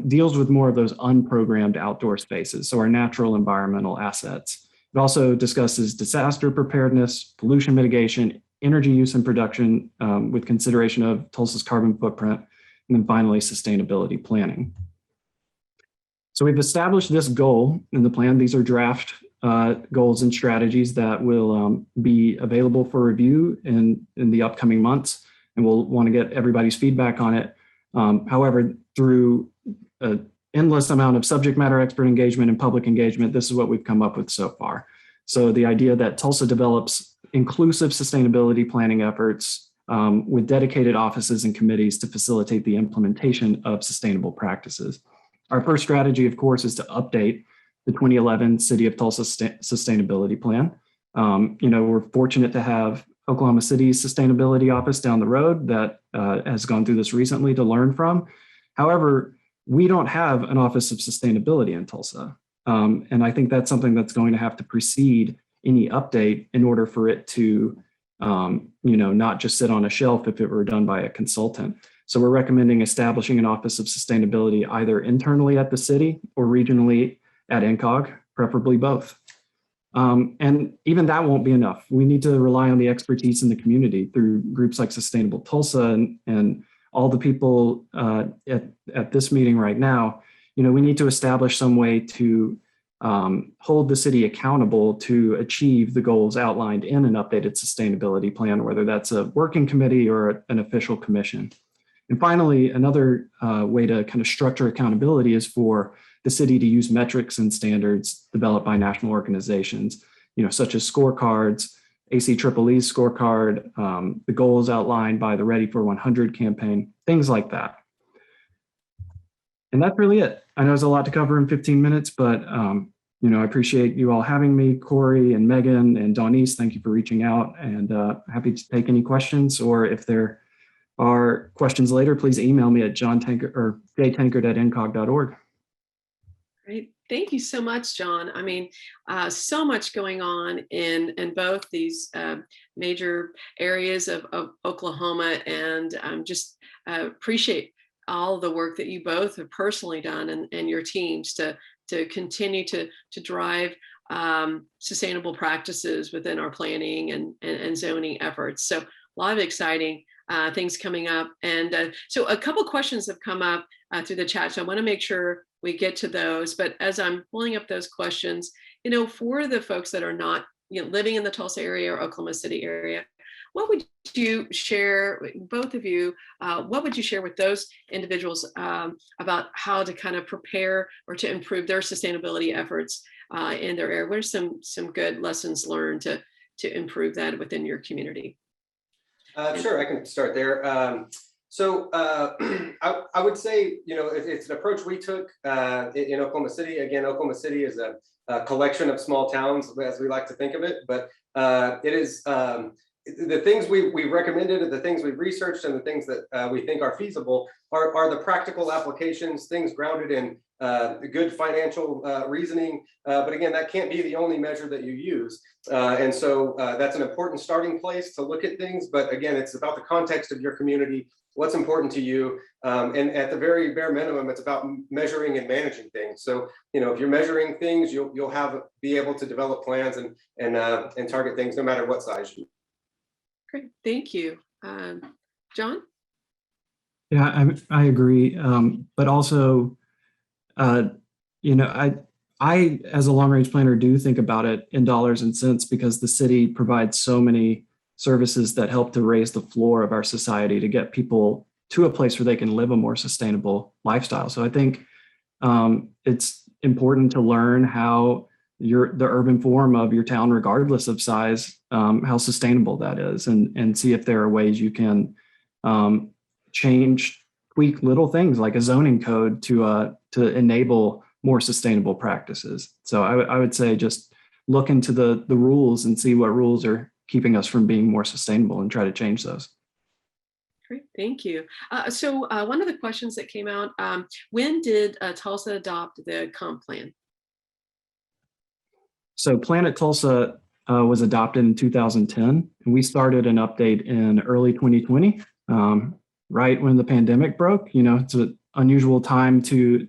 deals with more of those unprogrammed outdoor spaces, so our natural environmental assets. It also discusses disaster preparedness, pollution mitigation, energy use and production with consideration of Tulsa's carbon footprint, and then finally sustainability planning. So we've established this goal in the plan. These are draft goals and strategies that will be available for review in the upcoming months, and we'll want to get everybody's feedback on it. However, through an endless amount of subject matter expert engagement and public engagement, this is what we've come up with so far. So the idea that Tulsa develops inclusive sustainability planning efforts with dedicated offices and committees to facilitate the implementation of sustainable practices. Our first strategy, of course, is to update the 2011 City of Tulsa Sustainability Plan. We're fortunate to have Oklahoma City's Sustainability Office down the road that has gone through this recently to learn from. However, we don't have an Office of Sustainability in Tulsa. And I think that's something that's going to have to precede any update in order for it to, not just sit on a shelf if it were done by a consultant. So we're recommending establishing an Office of Sustainability either internally at the city or regionally at NCOG, preferably both. And even that won't be enough. We need to rely on the expertise in the community through groups like Sustainable Tulsa and all the people at this meeting right now. We need to establish some way to hold the city accountable to achieve the goals outlined in an updated sustainability plan, whether that's a working committee or an official commission. And finally, another way to kind of structure accountability is for the city to use metrics and standards developed by national organizations, such as scorecards, ACEEE's scorecard, the goals outlined by the Ready for 100 campaign, things like that. And that's really it. I know there's a lot to cover in 15 minutes, but I appreciate you all having me. Corey and Megan and Dawnese, thank you for reaching out, and happy to take any questions, or if there are questions later, please email me at jtankard@ncog.org. Great. Thank you so much, John. I mean, so much going on in both these major areas of Oklahoma, and just appreciate all the work that you both have personally done and your teams to continue to drive sustainable practices within our planning and zoning efforts. So a lot of exciting things coming up. And so a couple questions have come up through the chat. So I want to make sure we get to those. But as I'm pulling up those questions, for the folks that are not living in the Tulsa area or Oklahoma City area, what would you share, both of you, what would you share with those individuals about how to kind of prepare or to improve their sustainability efforts in their area? What are some good lessons learned to improve that within your community? Sure, I can start there. So I would say, it's an approach we took in Oklahoma City. Again, Oklahoma City is a collection of small towns, as we like to think of it, but it is the things we recommended and the things we've researched and the things that we think are feasible are the practical applications, things grounded in good financial reasoning. But again, that can't be the only measure that you use. And so that's an important starting place to look at things. But again, it's about the context of your community, what's important to you. And at the very bare minimum, it's about measuring and managing things. So, if you're measuring things, you'll be able to develop plans and target things no matter what size you. Great, thank you. John? Yeah, I agree. But also, I as a long range planner do think about it in dollars and cents because the city provides so many services that help to raise the floor of our society to get people to a place where they can live a more sustainable lifestyle. So I think it's important to learn how the urban form of your town, regardless of size, how sustainable that is, and see if there are ways you can tweak little things like a zoning code to enable more sustainable practices. So I would say just look into the rules and see what rules are keeping us from being more sustainable and try to change those. Great, thank you. So one of the questions that came out, when did Tulsa adopt the comp plan? So Planet Tulsa was adopted in 2010, and we started an update in early 2020, right when the pandemic broke. It's an unusual time to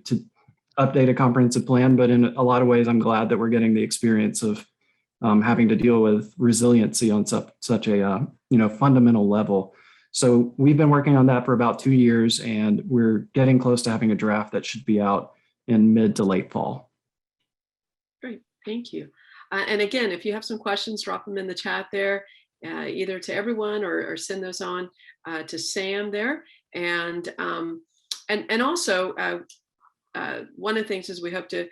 update a comprehensive plan, but in a lot of ways, I'm glad that we're getting the experience of having to deal with resiliency on such a fundamental level. So we've been working on that for about 2 years, and we're getting close to having a draft that should be out in mid to late fall. Great, thank you. And again, if you have some questions, drop them in the chat there, either to everyone or send those on to Sam there. And also, one of the things is we hope to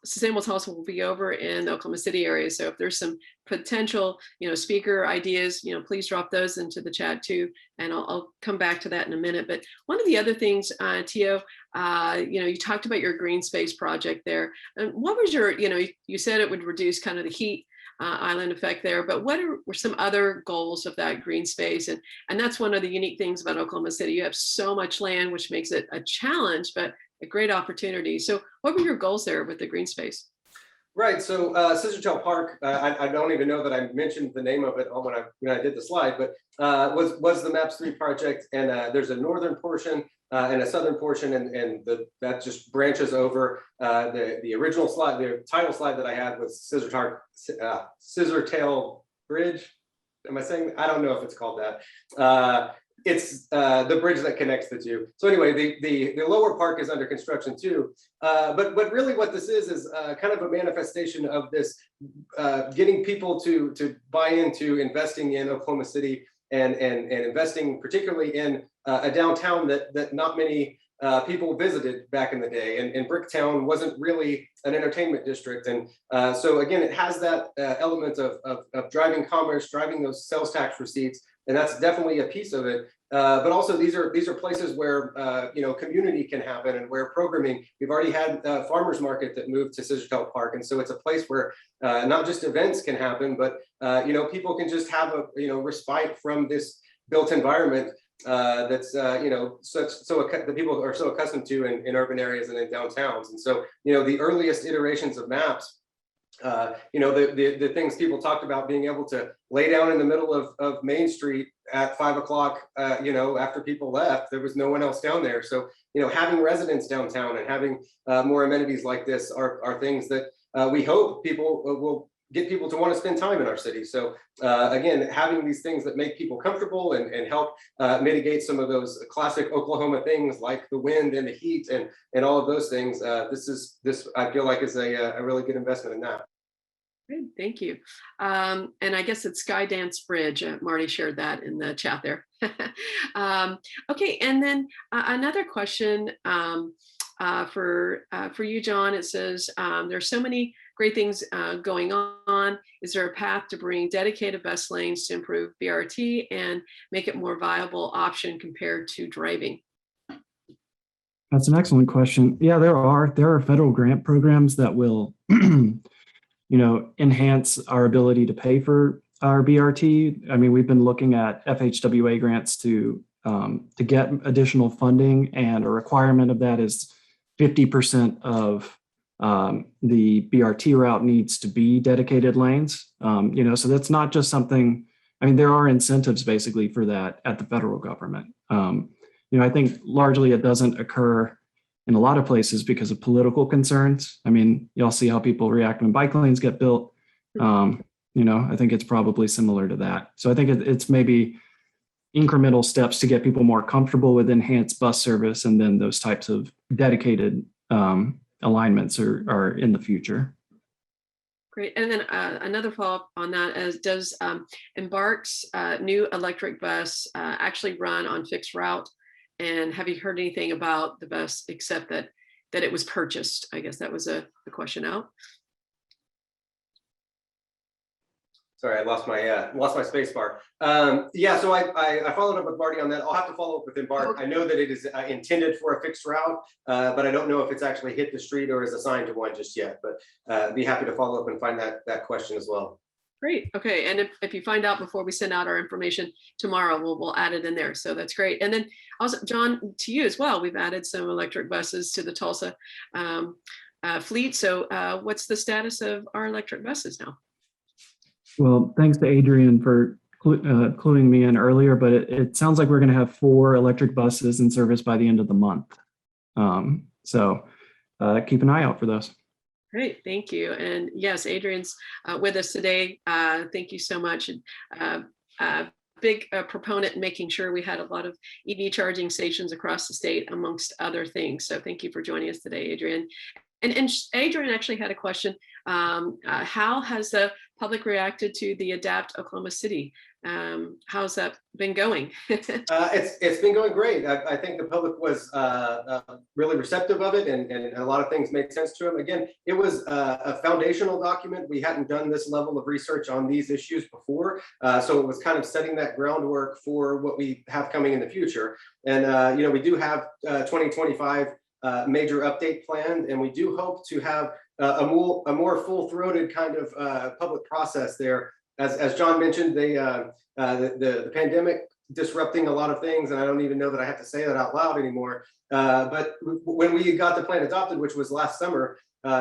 Sustainable Tulsa will be over in the Oklahoma City area. So if there's some potential, speaker ideas, please drop those into the chat too. And I'll come back to that in a minute. But one of the other things, Tio, you talked about your green space project there. And what was your, you said it would reduce kind of the heat island effect there, but what were some other goals of that green space? And that's one of the unique things about Oklahoma City. You have so much land, which makes it a challenge, but a great opportunity. So what were your goals there with the green space? Right. So Scissortail Park, I don't even know that I mentioned the name of it when I did the slide, but was the MAPS 3 project. And there's a northern portion and a southern portion, and that just branches over the original slide. The title slide that I had was Scissortail Bridge. Am I saying? I don't know if it's called that. It's the bridge that connects the two. So anyway, the lower park is under construction too. But really what this is kind of a manifestation of this getting people to buy into investing in Oklahoma City and investing particularly in a downtown that not many people visited back in the day. And Bricktown wasn't really an entertainment district. And so again, it has that element of driving commerce, driving those sales tax receipts. And that's definitely a piece of it. But also these are places where community can happen and where programming. We've already had a farmers market that moved to Scissortail Park, and so it's a place where not just events can happen, but people can just have a respite from this built environment that's the people are so accustomed to in urban areas and in downtowns. And so the earliest iterations of maps. The things people talked about being able to lay down in the middle of Main Street at 5 o'clock, after people left, there was no one else down there. So, having residents downtown and having more amenities like this are things that we hope people will get people to want to spend time in our city. So again, having these things that make people comfortable and help mitigate some of those classic Oklahoma things like the wind and the heat and all of those things. This I feel like is a really good investment in that. Great, thank you. And I guess it's Skydance Bridge. Marty shared that in the chat there. Okay, and then another question for you, John. It says there's so many great things going on. Is there a path to bring dedicated bus lanes to improve BRT and make it more viable option compared to driving? That's an excellent question. Yeah, there are federal grant programs that will enhance our ability to pay for our BRT. I mean, we've been looking at FHWA grants to get additional funding, and a requirement of that is 50% of the BRT route needs to be dedicated lanes. So that's not just something, I mean, there are incentives basically for that at the federal government. I think largely it doesn't occur in a lot of places because of political concerns. I mean, y'all see how people react when bike lanes get built. I think it's probably similar to that. So I think it's maybe incremental steps to get people more comfortable with enhanced bus service, and then those types of dedicated alignments are in the future. Great. And then another follow-up on that is, does Embark's new electric bus actually run on fixed route? And have you heard anything about the bus except that it was purchased? I guess that was the question out. Sorry, I lost my space bar. So I followed up with Marty on that. I'll have to follow up with Embark. I know that it is intended for a fixed route, but I don't know if it's actually hit the street or is assigned to one just yet. But I'd be happy to follow up and find that question as well. Great. Okay. And if you find out before we send out our information tomorrow, we'll add it in there. So that's great. And then also, John, to you as well, we've added some electric buses to the Tulsa fleet. So what's the status of our electric buses now? Well, thanks to Adrian for cluing me in earlier, but it sounds like we're going to have 4 electric buses in service by the end of the month. So keep an eye out for those. Great, thank you. And yes, Adrian's with us today. Thank you so much. Big proponent in making sure we had a lot of EV charging stations across the state, amongst other things. So thank you for joining us today, Adrian. And Adrian actually had a question. How has the public reacted to the Adapt Oklahoma City? How's that been going? It's been going great. I think the public was really receptive of it, and a lot of things made sense to them. Again, it was a foundational document. We hadn't done this level of research on these issues before, so it was kind of setting that groundwork for what we have coming in the future. And we do have 2025 major update planned, and we do hope to have a more full-throated kind of public process there. As John mentioned, the pandemic disrupting a lot of things, and I don't even know that I have to say that out loud anymore. But when we got the plan adopted, which was last summer,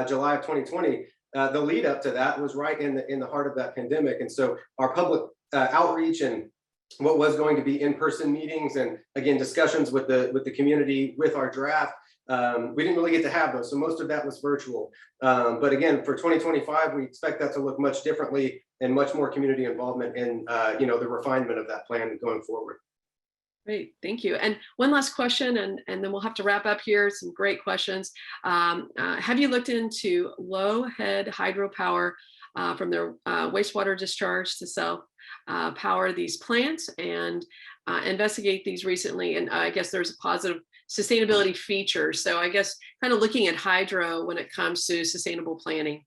July of 2020, the lead up to that was right in the heart of that pandemic. And so our public outreach and what was going to be in-person meetings, and again discussions with the community with our draft, we didn't really get to have those. So most of that was virtual. But again, for 2025, we expect that to look much differently and much more community involvement in the refinement of that plan going forward. Great, thank you. And one last question, and then we'll have to wrap up here. Some great questions. Have you looked into low head hydropower from their wastewater discharge to self power these plants, and investigate these recently? And I guess there's a positive sustainability feature. So I guess kind of looking at hydro when it comes to sustainable planning.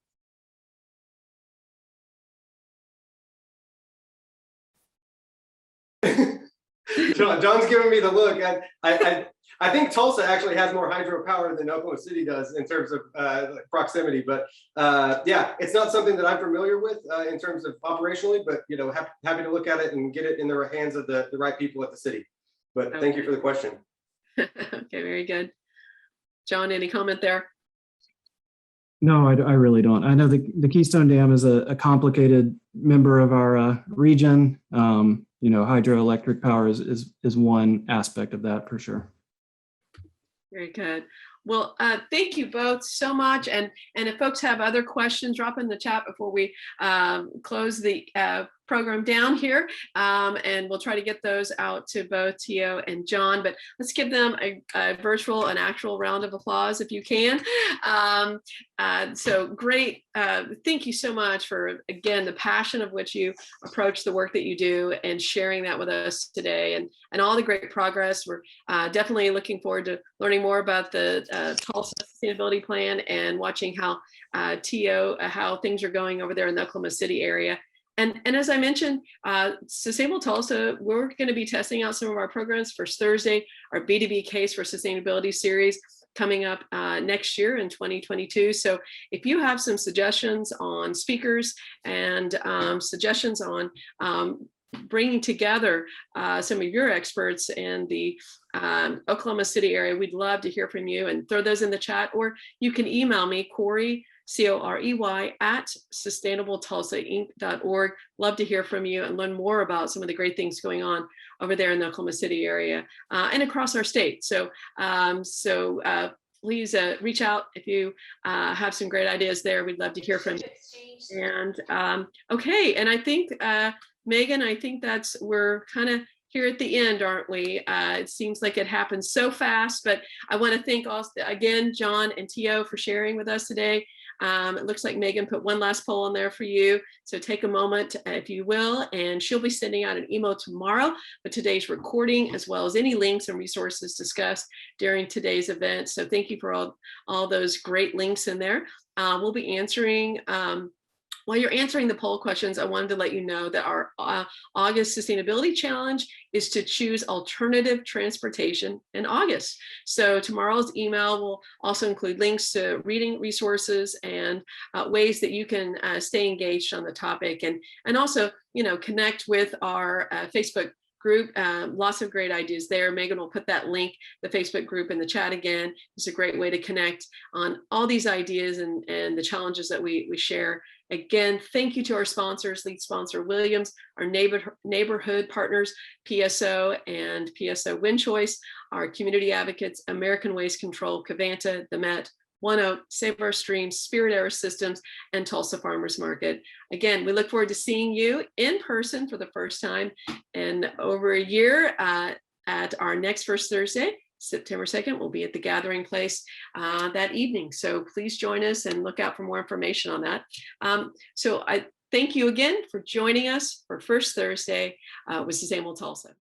John's giving me the look. I think Tulsa actually has more hydropower than Oklahoma City does in terms of proximity. But it's not something that I'm familiar with in terms of operationally. But happy to look at it and get it in the hands of the right people at the city. But Thank you for the question. Okay, very good. John, any comment there? No, I really don't. I know the Keystone Dam is a complicated member of our region. Hydroelectric power is one aspect of that for sure. Very good. Well, thank you both so much. And if folks have other questions, drop in the chat before we close the program down here. And we'll try to get those out to both Tio and John, but let's give them a virtual and actual round of applause if you can. So great. Thank you so much for, again, the passion of which you approach the work that you do and sharing that with us today, and all the great progress. We're definitely looking forward to learning more about the Tulsa Sustainability Plan and watching how how things are going over there in the Oklahoma City area. And as I mentioned, Sustainable Tulsa, we're going to be testing out some of our programs for Thursday, our B2B Case for Sustainability series. coming up next year in 2022. So if you have some suggestions on speakers and suggestions on bringing together some of your experts in the Oklahoma City area, we'd love to hear from you, and throw those in the chat, or you can email me, Corey, Corey at sustainabletulsainc.org. Love to hear from you and learn more about some of the great things going on over there in the Oklahoma City area and across our state. So, please reach out if you have some great ideas there. We'd love to hear from you. And okay, and I think Megan, I think we're kind of here at the end, aren't we? It seems like it happened so fast, but I want to thank also again John and Tio for sharing with us today. It looks like Megan put one last poll on there for you. So take a moment, if you will, and she'll be sending out an email tomorrow with today's recording, as well as any links and resources discussed during today's event. So thank you for all those great links in there. We'll be answering while you're answering the poll questions, I wanted to let you know that our August Sustainability Challenge is to choose alternative transportation in August. So tomorrow's email will also include links to reading resources and ways that you can stay engaged on the topic, and also, connect with our Facebook group. Lots of great ideas there. Megan will put that link, the Facebook group, in the chat again. It's a great way to connect on all these ideas and the challenges that we share. Again, thank you to our sponsors, lead sponsor Williams, our neighborhood partners, PSO and PSO WinChoice, our community advocates, American Waste Control, Covanta, the Met, One Oak, Save Our Streams, Spirit Air Systems, and Tulsa Farmers Market. Again, we look forward to seeing you in person for the first time in over a year at our next First Thursday. September 2nd, we'll be at the Gathering Place that evening. So please join us and look out for more information on that. So I thank you again for joining us for First Thursday with Sustainable Tulsa.